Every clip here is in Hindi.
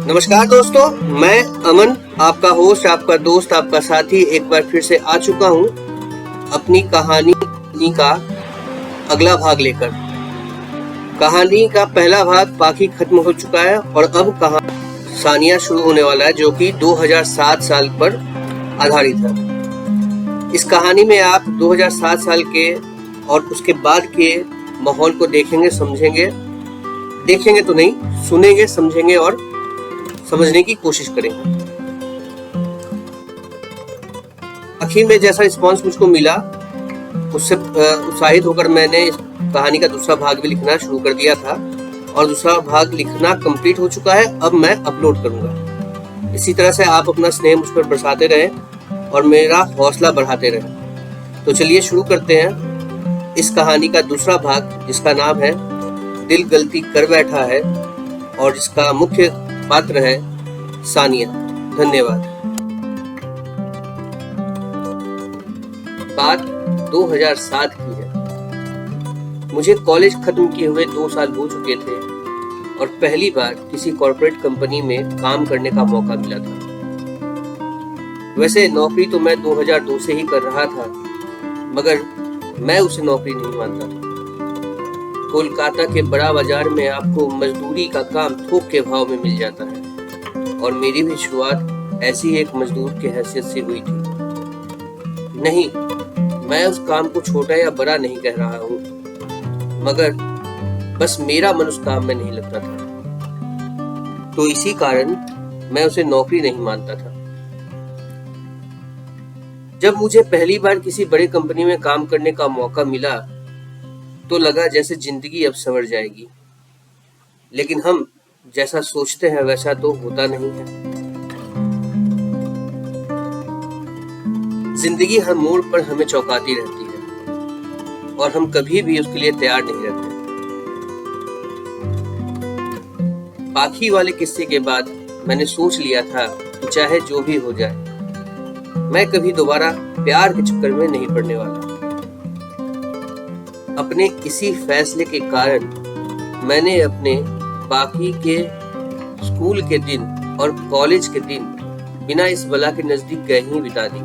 नमस्कार दोस्तों, मैं अमन, आपका होस्ट, आपका दोस्त, आपका साथी एक बार फिर से आ चुका हूँ अपनी कहानी का अगला भाग लेकर। कहानी का पहला भाग बाकी खत्म हो चुका है और अब कहानी सानिया शुरू होने वाला है, जो कि 2007 साल पर आधारित है। इस कहानी में आप 2007 साल के और उसके बाद के माहौल को देखेंगे, समझेंगे, देखेंगे तो नहीं, सुनेंगे, समझेंगे और समझने की कोशिश करेंगे। आखिर में जैसा रिस्पॉन्स मुझको मिला, उससे उत्साहित होकर मैंने इस कहानी का दूसरा भाग भी लिखना शुरू कर दिया था और दूसरा भाग लिखना कंप्लीट हो चुका है। अब मैं अपलोड करूंगा। इसी तरह से आप अपना स्नेह मुझ पर बरसाते रहें और मेरा हौसला बढ़ाते रहें। तो चलिए शुरू करते हैं इस कहानी का दूसरा भाग, जिसका नाम है दिल गलती कर बैठा है और जिसका मुख्य पात्र है सानिया। धन्यवाद। बात 2007 की है। मुझे कॉलेज खत्म किए हुए 2 साल हो चुके थे और पहली बार किसी कॉर्पोरेट कंपनी में काम करने का मौका मिला था। वैसे नौकरी तो मैं 2002 से ही कर रहा था, मगर मैं उसे नौकरी नहीं मानता था। कोलकाता के बड़ा बाजार में आपको मजदूरी का काम थोक के भाव में मिल जाता है और मेरी भी शुरुआत ऐसी एक मजदूर की हैसियत से हुई थी। नहीं, मैं उस काम को छोटा या बड़ा नहीं कह रहा हूँ, मगर बस मेरा मन उस काम में नहीं लगता था, तो इसी कारण मैं उसे नौकरी नहीं मानता था। जब मुझे पहली बार किसी बड़ी कंपनी में काम करने का मौका मिला तो लगा जैसे जिंदगी अब संवर जाएगी, लेकिन हम जैसा सोचते हैं वैसा तो होता नहीं है। जिंदगी हर मोड़ पर हमें चौंकाती रहती है और हम कभी भी उसके लिए तैयार नहीं रहते। पाखी वाले किस्से के बाद मैंने सोच लिया था कि चाहे जो भी हो जाए, मैं कभी दोबारा प्यार के चक्कर में नहीं पड़ने वाला। अपने इसी फैसले के कारण मैंने अपने बाकी के स्कूल के दिन और कॉलेज के दिन बिना इस बला के नजदीक गए ही बिता दिए।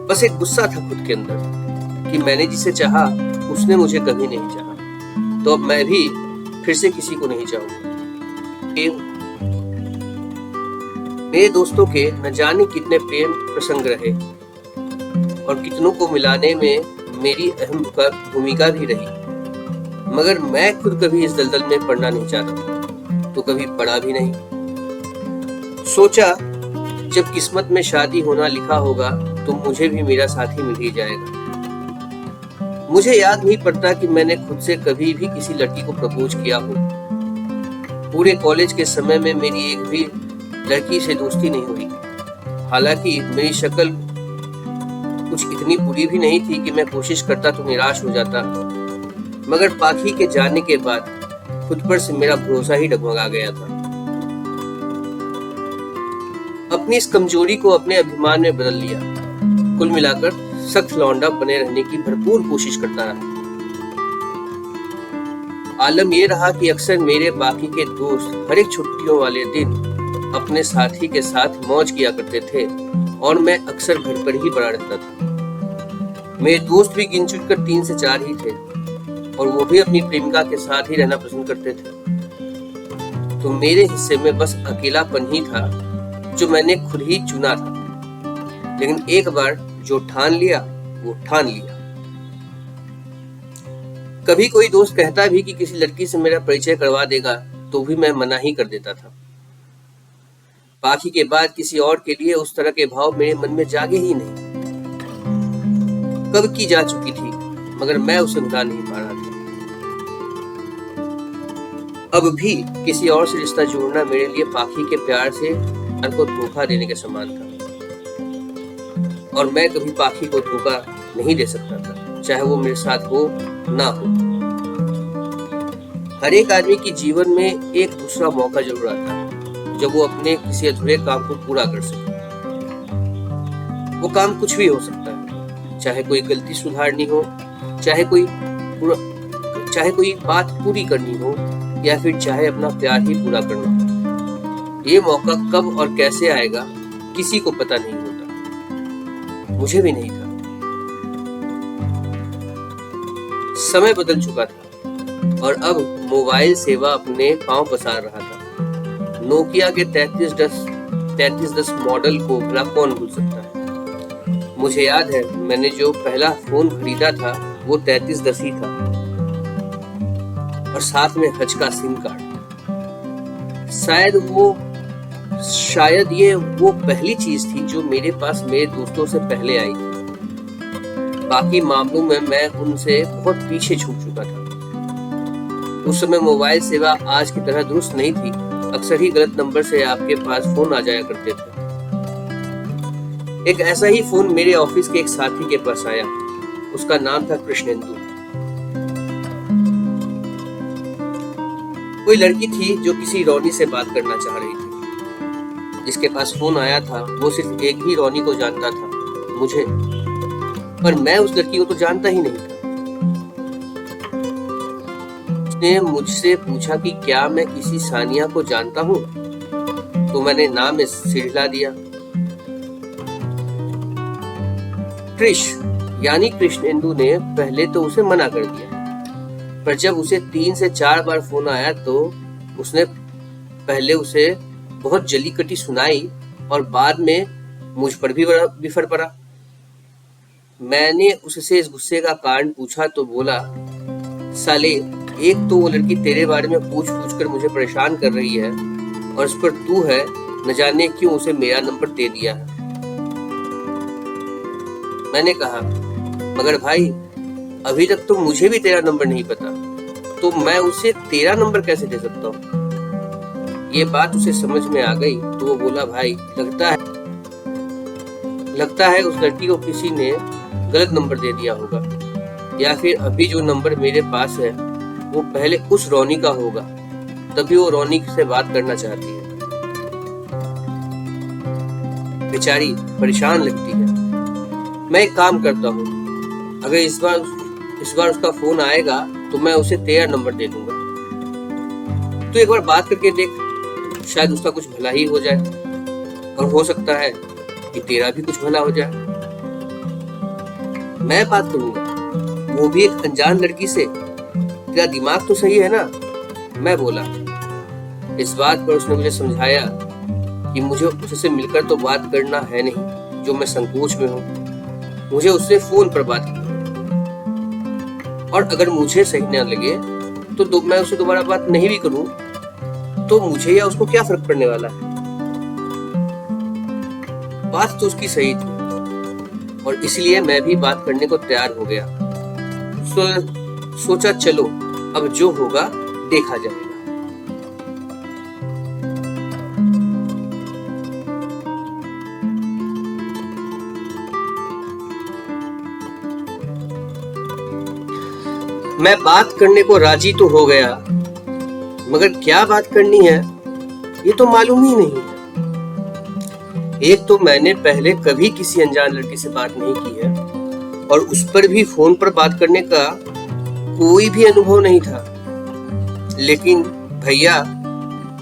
बस एक गुस्सा था खुद के अंदर कि मैंने जिसे चाहा उसने मुझे कभी नहीं चाहा, तो अब मैं भी फिर से किसी को नहीं चाहूंगा। मेरे दोस्तों के न जाने कितने प्रेम प्रसंग रहे और कितनों को मिलाने में मेरी अहम भूमिका भी रही, मगर मैं खुद कभी इस दलदल में पड़ना नहीं चाहता, तो कभी पड़ा भी नहीं। सोचा जब किस्मत में शादी होना लिखा होगा तो मुझे भी मेरा साथी मिल ही जाएगा। मुझे याद नहीं पड़ता कि मैंने खुद से कभी भी किसी लड़की को प्रपोज किया हो। पूरे कॉलेज के समय में मेरी एक भी लड़की से दोस्ती नहीं हुई। हालांकि मेरी शक्ल कुछ इतनी बुरी भी नहीं थी कि मैं कोशिश करता तो निराश हो जाता, मगर पाखी के जाने के बाद खुद पर से मेरा भरोसा ही डगमगा गया था। अपनी इस कमजोरी को अपने अभिमान में बदल लिया। कुल मिलाकर सख्त लौंडा बने रहने की भरपूर कोशिश करता रहा। आलम ये रहा कि अक्सर मेरे बाकी के दोस्त हर एक छुट्टियों वाले दिन अपने साथी के साथ मौज किया करते थे और मैं अक्सर घर पर ही पड़ा रहता था। मेरे दोस्त भी गिन चुन कर 3 से 4 ही थे और वो भी अपनी प्रेमिका के साथ ही रहना पसंद करते थे। तो मेरे हिस्से में बस अकेलापन ही था, जो मैंने खुद ही चुना था। लेकिन एक बार जो ठान लिया वो ठान लिया। कभी कोई दोस्त कहता भी कि किसी लड़की से मेरा परिचय करवा देगा, तो भी मैं मना ही कर देता था। बाकी के बाद किसी और के लिए उस तरह के भाव मेरे मन में जागे ही नहीं। कब की जा चुकी थी, मगर मैं उसे भुला नहीं पा रहा था। अब भी किसी और से रिश्ता जोड़ना मेरे लिए पाखी के प्यार से को धोखा देने के समान था और मैं कभी पाखी को धोखा नहीं दे सकता था, चाहे वो मेरे साथ हो ना हो। हर एक आदमी की जीवन में एक दूसरा मौका जरूर आता है जब वो अपने किसी अधूरे काम को पूरा कर सके। वो काम कुछ भी हो सकता है, चाहे कोई गलती सुधारनी हो, चाहे कोई बात पूरी करनी हो या फिर चाहे अपना प्यार ही पूरा करना। ये मौका कब और कैसे आएगा किसी को पता नहीं होता, मुझे भी नहीं था। समय बदल चुका था और अब मोबाइल सेवा अपने पांव पसार रहा था। नोकिया के 3310 मॉडल को भला कौन भूल सकता है। मुझे याद है मैंने जो पहला फोन खरीदा था वो 3310 ही था और साथ में हज का सिम कार्ड। शायद ये वो पहली चीज थी जो मेरे पास मेरे दोस्तों से पहले आई थी। बाकी मामलों में मैं उनसे बहुत पीछे छूट चुका था। उस समय मोबाइल सेवा आज की तरह दुरुस्त नहीं थी। अक्सर ही गलत नंबर से आपके पास फोन आ जाया करते थे। एक ऐसा ही फोन मेरे ऑफिस के एक साथी के पास आया। उसका नाम था कृष्णेंदु। कोई लड़की थी जो किसी रोनी से बात करना चाह रही थी। जिसके पास फोन आया था वो सिर्फ एक ही रोनी को जानता था, मुझे। पर मैं उस लड़की को तो जानता ही नहीं था। उसने मुझसे पूछा कि क्या मैं किसी सानिया को जानता हूँ, तो मैंने नाम सिरहिला दिया, कृष यानी कृष्णेंदु ने पहले तो उसे मना कर दिया, पर जब उसे 3 से 4 बार फोन आया तो उसने पहले उसे बहुत जली कटी सुनाई और बाद में मुझ पर भी बिफर पड़ा। मैंने उससे इस गुस्से का कारण पूछा तो बोला, साले, एक तो वो लड़की तेरे बारे में पूछ कर मुझे परेशान कर रही है और उस पर तू है न जाने क्यों उसे मेरा नंबर दे दिया है। मैंने कहा, मगर भाई अभी तक तो मुझे भी तेरा नंबर नहीं पता, तो मैं उसे तेरा नंबर कैसे दे सकता हूँ। ये बात उसे समझ में आ गई तो वो बोला, भाई लगता है उस लड़की को किसी ने गलत नंबर दे दिया होगा, या फिर अभी जो नंबर मेरे पास है वो पहले उस रोनी का होगा, तभी वो रोनी से बात करना चाहती है। बेचारी परेशान लगती है। मैं एक काम करता हूँ, अगर इस बार उसका फोन आएगा तो मैं उसे तेरा नंबर दे दूंगा। तो एक बार बात करके देख, शायद उसका कुछ भला ही हो जाए और हो सकता है कि तेरा भी कुछ भला हो जाए। मैं बात करूंगा, वो भी एक अनजान लड़की से। तेरा दिमाग तो सही है ना? मैं बोला। इस बात पर उसने मुझे समझाया कि मुझे उससे मिलकर तो बात करना है नहीं, जो मैं संकोच में हूँ। मुझे उससे फोन पर बात करनी, और अगर मुझे सही न लगे तो मैं उससे दोबारा बात नहीं भी करूं तो मुझे या उसको क्या फर्क पड़ने वाला है। बात तो उसकी सही थी और इसलिए मैं भी बात करने को तैयार हो गया। सोचा चलो अब जो होगा देखा जाएगा। मैं बात करने को राजी तो हो गया, मगर क्या बात करनी है ये तो मालूम ही नहीं है। एक तो मैंने पहले कभी किसी अनजान लड़की से बात नहीं की है और उस पर भी फोन पर बात करने का कोई भी अनुभव नहीं था। लेकिन भैया,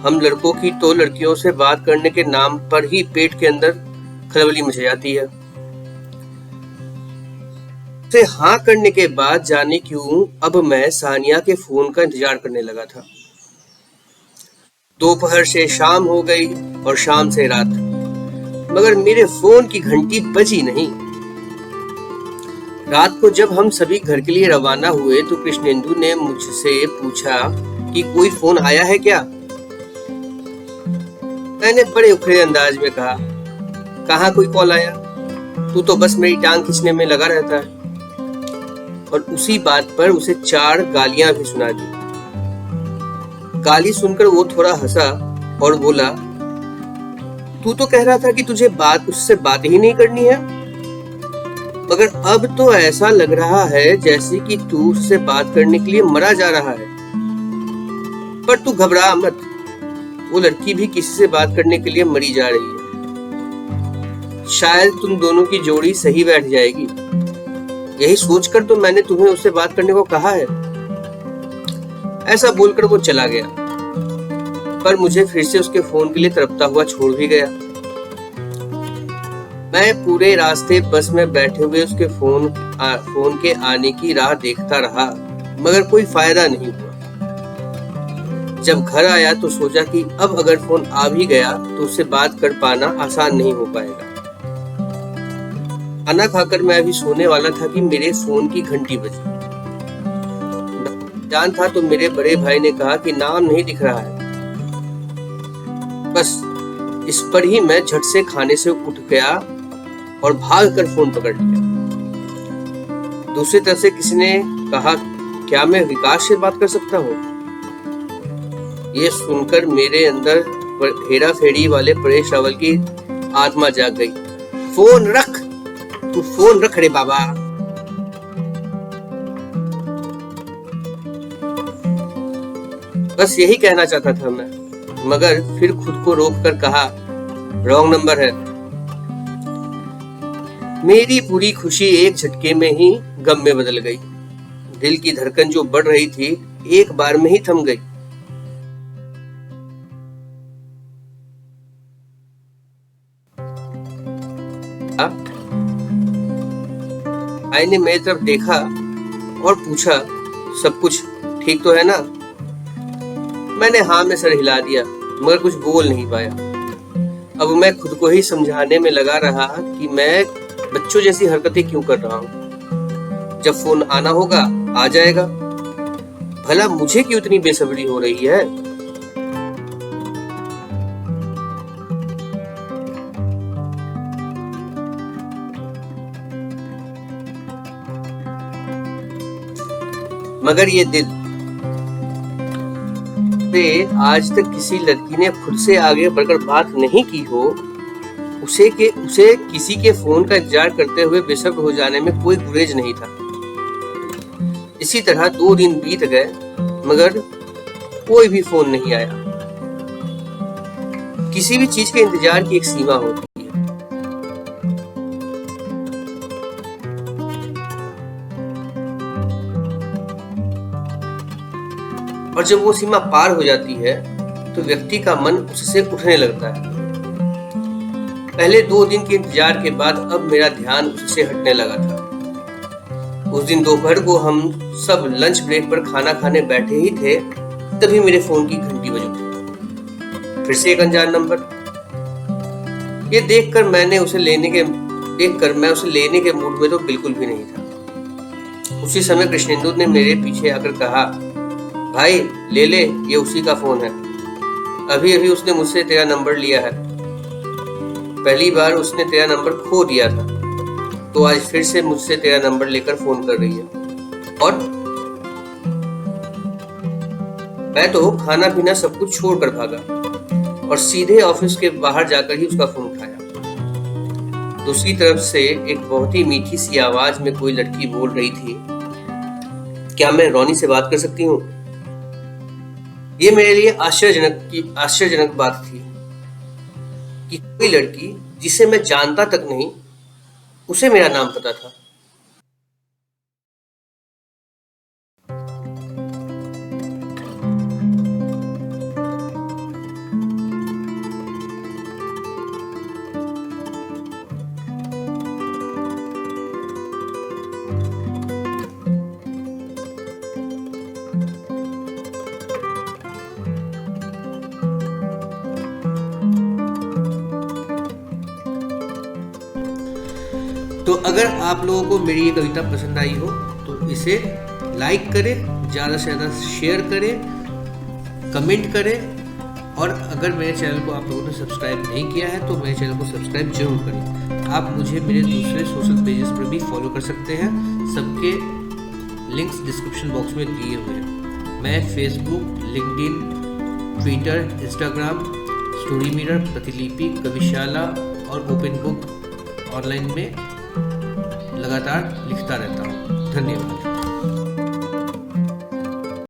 हम लड़कों की तो लड़कियों से बात करने के नाम पर ही पेट के अंदर खलबली मच जाती है। से हाँ करने के बाद जाने क्यों अब मैं सानिया के फोन का इंतजार करने लगा था। दोपहर से शाम हो गई और शाम से रात, मगर मेरे फोन की घंटी बजी नहीं। रात को जब हम सभी घर के लिए रवाना हुए तो कृष्णेंदु ने मुझसे पूछा कि कोई फोन आया है क्या। मैंने बड़े उखड़े अंदाज में कहा, कहाँ कोई कॉल आया, तू तो बस मेरी टांग खींचने में लगा रहता है। और उसी बात पर उसे 4 गालियां भी सुना दी। गाली सुनकर वो थोड़ा हंसा और बोला, तू तो कह रहा था कि तुझे उससे बात ही नहीं करनी है, मगर अब तो ऐसा लग रहा है जैसे कि तू उससे बात करने के लिए मरा जा रहा है। पर तू घबरा मत, वो लड़की भी किसी से बात करने के लिए मरी जा रही है। शायद तुम दोनों की जोड़ी सही बैठ जाएगी। यही सोचकर तो मैंने तुम्हें उससे बात करने को कहा है। ऐसा बोलकर वो चला गया, पर मुझे फिर से उसके फोन के लिए तड़पता हुआ छोड़ भी गया। मैं पूरे रास्ते बस में बैठे हुए उसके फोन के आने की राह देखता रहा, मगर कोई फायदा नहीं हुआ। जब घर आया तो सोचा कि अब अगर फोन आ भी गया तो उससे बात कर पाना आसान नहीं हो पाएगा। खाना खाकर मैं अभी सोने वाला था कि मेरे फोन की घंटी बजी। जान था तो मेरे बड़े भाई ने कहा कि नाम नहीं दिख रहा है। बस इस पर ही मैं झट से खाने से उठ गया और भागकर फोन पकड़ लिया। दूसरी तरफ से किसी ने कहा, क्या मैं विकास से बात कर सकता हूँ? ये सुनकर मेरे अंदर हेरा फेरी वाले परेश रावल की आत्मा जाग गई। फोन रख, तू फोन रख रे बाबा। बस यही कहना चाहता था मैं, मगर फिर खुद को रोककर कहा, रॉन्ग नंबर है। मेरी पूरी खुशी एक झटके में ही गम में बदल गई। दिल की धड़कन जो बढ़ रही थी एक बार में ही थम गई। भाई ने मेरी तरफ देखा और पूछा, सब कुछ ठीक तो है ना? मैंने हाँ में सर हिला दिया, मगर कुछ बोल नहीं पाया। अब मैं खुद को ही समझाने में लगा रहा कि मैं बच्चों जैसी हरकतें क्यों कर रहा हूँ। जब फोन आना होगा आ जाएगा, भला मुझे क्यों इतनी बेसब्री हो रही है? मगर ये दिल से आज तक किसी लड़की ने खुद से आगे बढ़कर बात नहीं की हो, उसे किसी के फोन का इंतजार करते हुए बेसब्र हो जाने में कोई गुरेज नहीं था। इसी तरह 2 दिन बीत गए, मगर कोई भी फोन नहीं आया। किसी भी चीज के इंतजार की एक सीमा होती है, और जब वो सीमा पार हो जाती है तो व्यक्ति का मन उससे उठने लगता है। पहले 2 दिन के इंतजार के बाद अब मेरा ध्यान उससे हटने लगा था। उस दिन दोपहर को हम सब लंच ब्रेक पर खाना खाने बैठे ही थे, तभी मेरे फोन की घंटी बज उठी। फिर से एक अनजान नंबर। ये देखकर मैं उसे लेने के मूड में तो बिल्कुल भी नहीं था। उसी समय कृष्णेंदु ने मेरे पीछे आकर कहा, भाई ले ले, ये उसी का फोन है। अभी अभी उसने मुझसे तेरा नंबर लिया है। पहली बार उसने तेरा नंबर खो दिया था, तो आज फिर से मुझसे तेरा नंबर लेकर फोन कर रही है। और मैं तो खाना पीना सब कुछ छोड़कर भागा और सीधे ऑफिस के बाहर जाकर ही उसका फोन उठाया। दूसरी तरफ से एक बहुत ही मीठी सी आवाज में कोई लड़की बोल रही थी, क्या मैं रोनी से बात कर सकती हूँ? ये मेरे लिए आश्चर्यजनक बात थी कि कोई लड़की जिसे मैं जानता तक नहीं, उसे मेरा नाम पता था। तो अगर आप लोगों को मेरी ये कविता पसंद आई हो तो इसे लाइक करें, ज़्यादा से ज़्यादा शेयर करें, कमेंट करें, और अगर मेरे चैनल को आप लोगों ने सब्सक्राइब नहीं किया है तो मेरे चैनल को सब्सक्राइब जरूर करें। आप मुझे मेरे दूसरे सोशल पेजेस पर भी फॉलो कर सकते हैं, सबके लिंक्स डिस्क्रिप्शन बॉक्स में दिए हुए हैं। मैं Facebook, LinkedIn, Twitter, Instagram, story mirror, प्रतिलिपि, कविशाला और ओपन बुक ऑनलाइन में लगातार लिखता रहता हूँ। धन्यवाद।